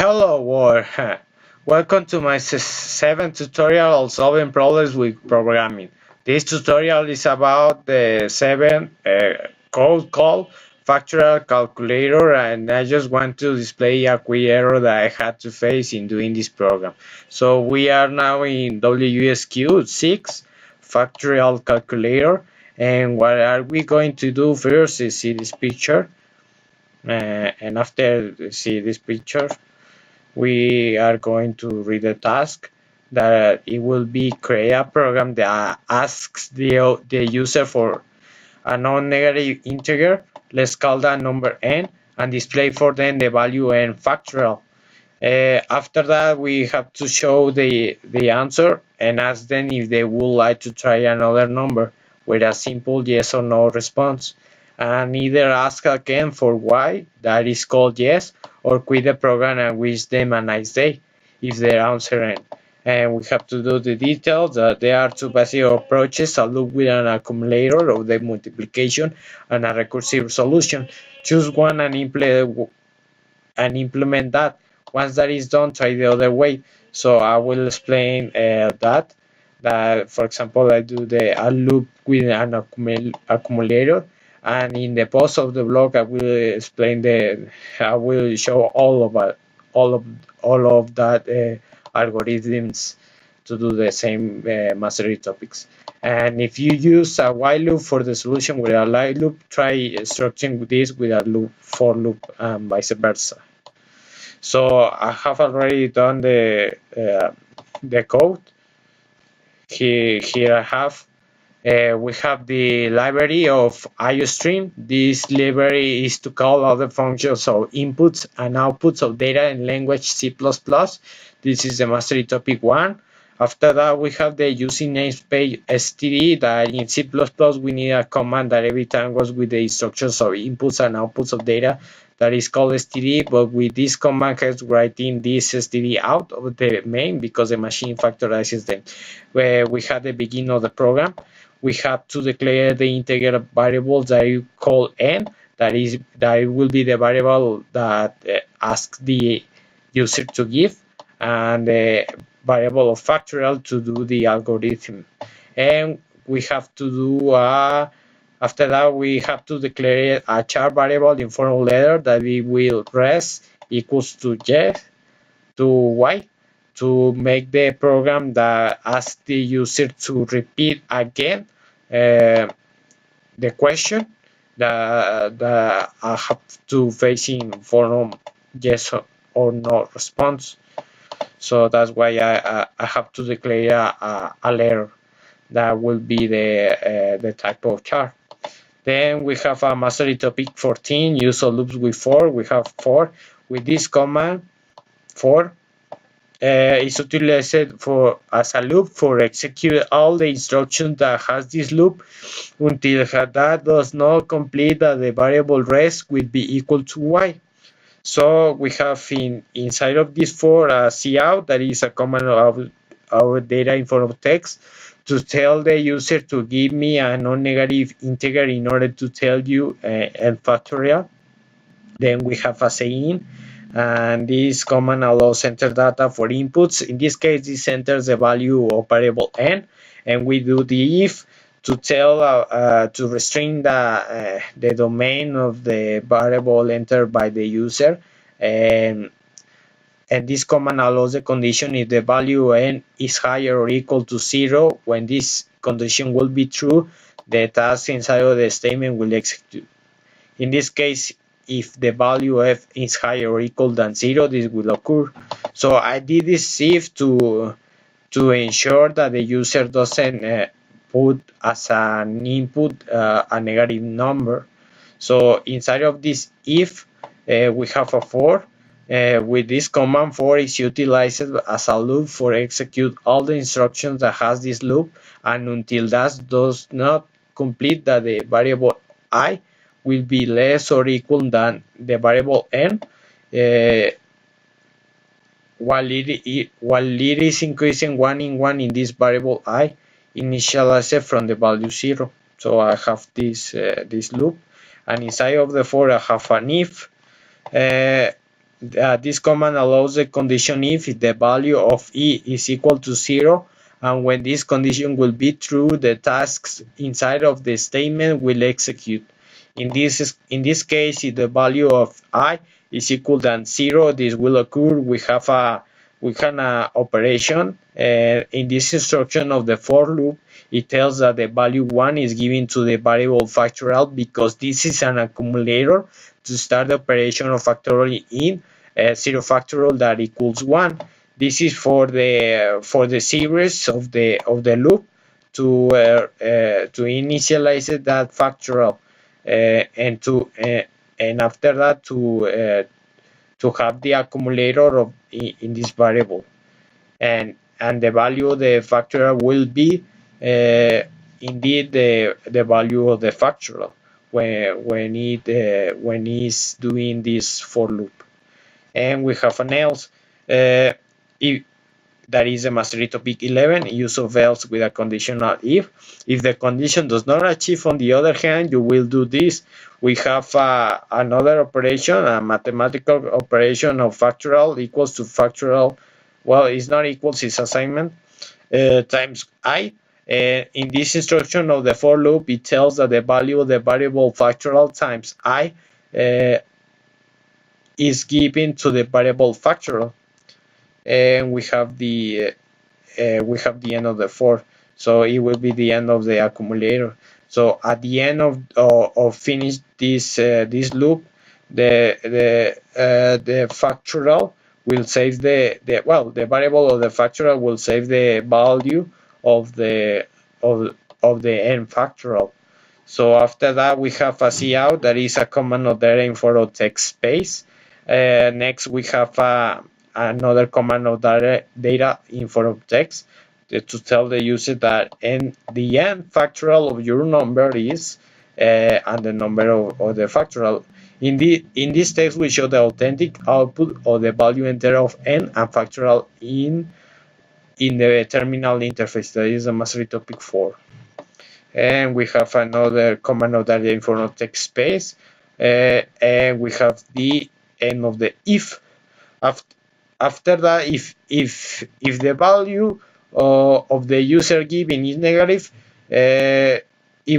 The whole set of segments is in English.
Hello world, welcome to my 7th tutorial on solving problems with programming. This tutorial is about the 7th code called Factorial Calculator, and I just want to display a quick error that I had to face in doing this program. So we are now in WSQ6 Factorial Calculator, and what are we going to do first is see this picture, and after see this picture we are going to read the task that it will be create a program that asks the user for a non-negative integer. Let's call that number n and display for them the value n factorial. After that, we have to show the answer and ask them if they would like to try another number with a simple yes or no response, and either ask again for y, that is called yes, or quit the program and wish them a nice day if their answer n. And we have to do the details. There are two basic approaches: a loop with an accumulator of the multiplication and a recursive solution. Choose one and implement that. Once that is done, try the other way. So I will explain that for example, I do a loop with an accumulator, and in the post of the blog I will explain I will show all of that algorithms to do the same mastery topics. And if you use a while loop for the solution with a while loop, try structuring this with a loop for loop and vice versa. So I have already done the code. Here I have. We have the library of IOStream. This library is to call other functions of inputs and outputs of data in language C++. This is the mastery topic 1. After that, we have the using namespace std, that in C++ we need a command that every time goes with the instructions of inputs and outputs of data, that is called std, but with this command has writing this std out of the main because the machine factorizes them. Where we have the beginning of the program, we have to declare the integer variable that you call n, that will be the variable that asks the user to give, and the variable of factorial to do the algorithm. And we have to do after that we have to declare a char variable in form of letter that we will res equals to yes to y to make the program that asks the user to repeat again the question that I have to face in form of yes or no response. So that's why I have to declare a letter that will be the type of char. Then we have a mastery topic 14, use of loops with for. We have for. With this command, for is utilized as a loop for execute all the instructions that has this loop until that does not complete that the variable res will be equal to y. So we have inside of this for a cout, that is a command of our data in form of text, to tell the user to give me a non-negative integer in order to tell you n factorial. Then we have a in, and this command allows enter data for inputs. In this case, this enters the value of variable n, and we do the if to tell to restrict the domain of the variable entered by the user, and this command allows the condition if the value n is higher or equal to 0. When this condition will be true, the task inside of the statement will execute. In this case, if the value f is higher or equal than 0, this will occur. So I did this if to ensure that the user doesn't put as an input a negative number. So inside of this if, we have a for. With this command, for is utilized as a loop for execute all the instructions that has this loop, and until that does not complete, that the variable I will be less or equal than the variable n, while it is increasing 1 in this variable I initialized from the value 0. So I have this loop, and inside of the for I have an if. this command allows the condition if the value of e is equal to 0, and when this condition will be true, the tasks inside of the statement will execute. In this case, if the value of I is equal than 0, this will occur. We have an operation in this instruction of the for loop. It tells that the value 1 is given to the variable factorial because this is an accumulator to start the operation of factorial in 0 factorial that equals 1. This is for the series of the loop to initialize that factorial and after that to have the accumulator in this variable, and the value of the factorial will be indeed the value of the factorial when it's doing this for loop. And we have an else. If that is the mastery topic 11, use of else with a conditional if. If the condition does not achieve, on the other hand, you will do this. We have another operation, a mathematical operation of factorial equals to factorial. Well, it's not equals, it's assignment times I. In this instruction of the for loop, it tells that the value of the variable factorial times I is given to the variable factorial, and we have the end of the for, so it will be the end of the accumulator. So at the end of finish this loop, the factorial will save the variable of the factorial will save the value of the end factorial. So after that, we have a cout, that is a command of data in for text space. Next, we have another command of data in for of text to tell the user that the end factorial of your number is and the number of the factorial. In this text, we show the authentic output of the value entered of n and factorial in the terminal interface. That is the mastery topic 4. And we have another command of data in for of text space, and we have the end of the if. After that, if the value of the user given is negative, it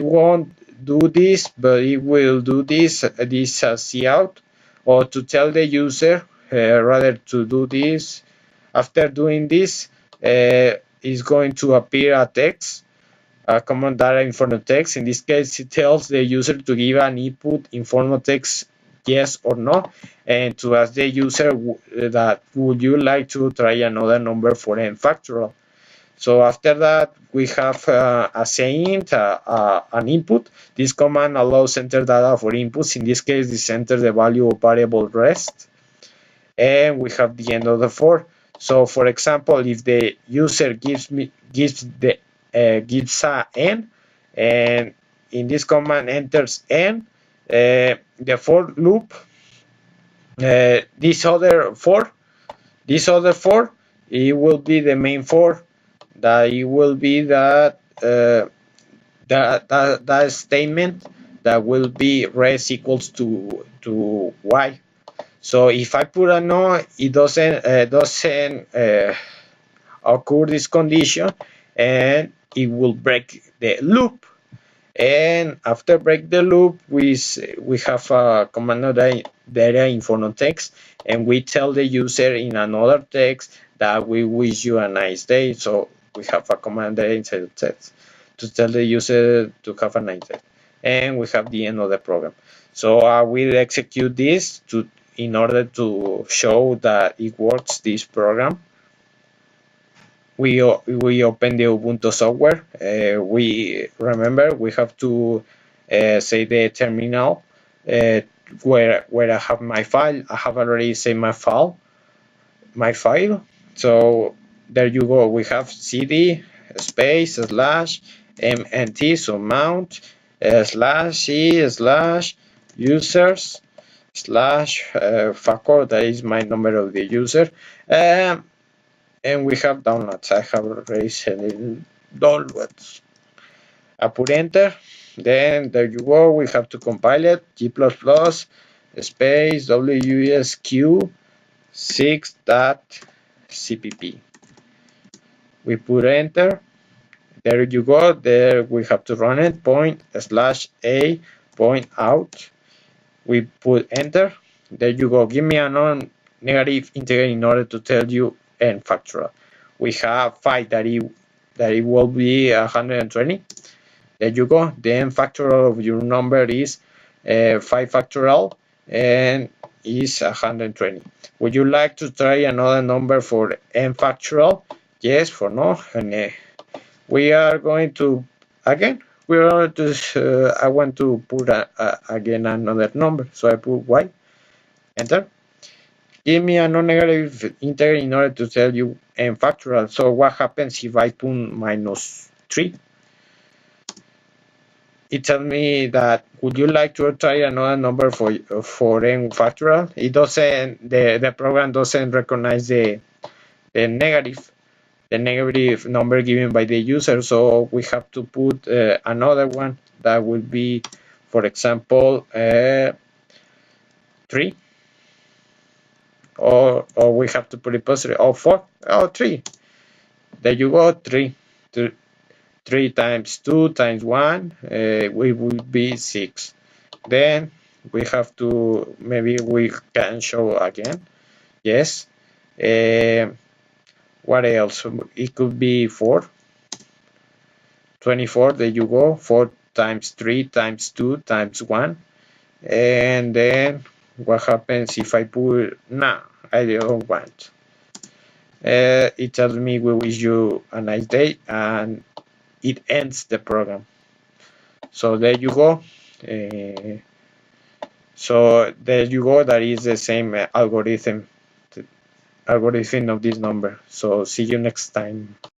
won't do this, but it will do this cout, or to tell the user rather to do this. After doing this, is going to appear a text, a command data in form of text. In this case, it tells the user to give an input in form of text, yes or no, and to ask the user that would you like to try another number for n factorial. So after that, we have a saying, an input. This command allows enter data for inputs. In this case, this enters the value of variable rest, and we have the end of the for. So for example, if the user gives a n, and in this command enters n, the for loop, this other for, it will be the main for, that it will be that statement that will be res equals to y. So if I put a no, it doesn't occur this condition, and it will break the loop. And after break the loop, we have a command of data in form of text, and we tell the user in another text that we wish you a nice day. So we have a command data inside the text to tell the user to have a nice day, and we have the end of the program. So I will execute this in order to show that it works, this program. We open the Ubuntu software. We have to say the terminal where I have my file. I have already saved my file. So there you go. We have cd space / mnt, so mount /c /users /factor, that is my number of the user. And we have downloads. I have already set in downloads. I put enter. Then there you go. We have to compile it. G++ space WSQ 6.cpp. We put enter. There you go. There we have to run it. ./a .out. We put enter. There you go. Give me a non-negative integer in order to tell you n factorial. We have 5 that it will be 120. There you go. The n factorial of your number is 5 factorial and is 120. Would you like to try another number for n factorial? Yes, for no. And we are going to again. We are to. I want to put again another number, so I put y. Enter. Give me a non-negative integer in order to tell you n factorial. So what happens if I put -3? It tells me that would you like to try another number for n factorial? It doesn't. The program doesn't recognize the negative number given by the user. So we have to put another one that will be, for example, 3. Or we have to put it positive. Or 4. Or 3. There you go. 3. 3 times 2 times 1, we will be 6. Then we have to, maybe we can show again. Yes. What else? It could be 4. 24, there you go. 4 times 3 times 2 times 1. And then what happens if I put, no, I don't want. It tells me we wish you a nice day, and it ends the program. So there you go. So there you go. That is the same algorithm of this number. So see you next time.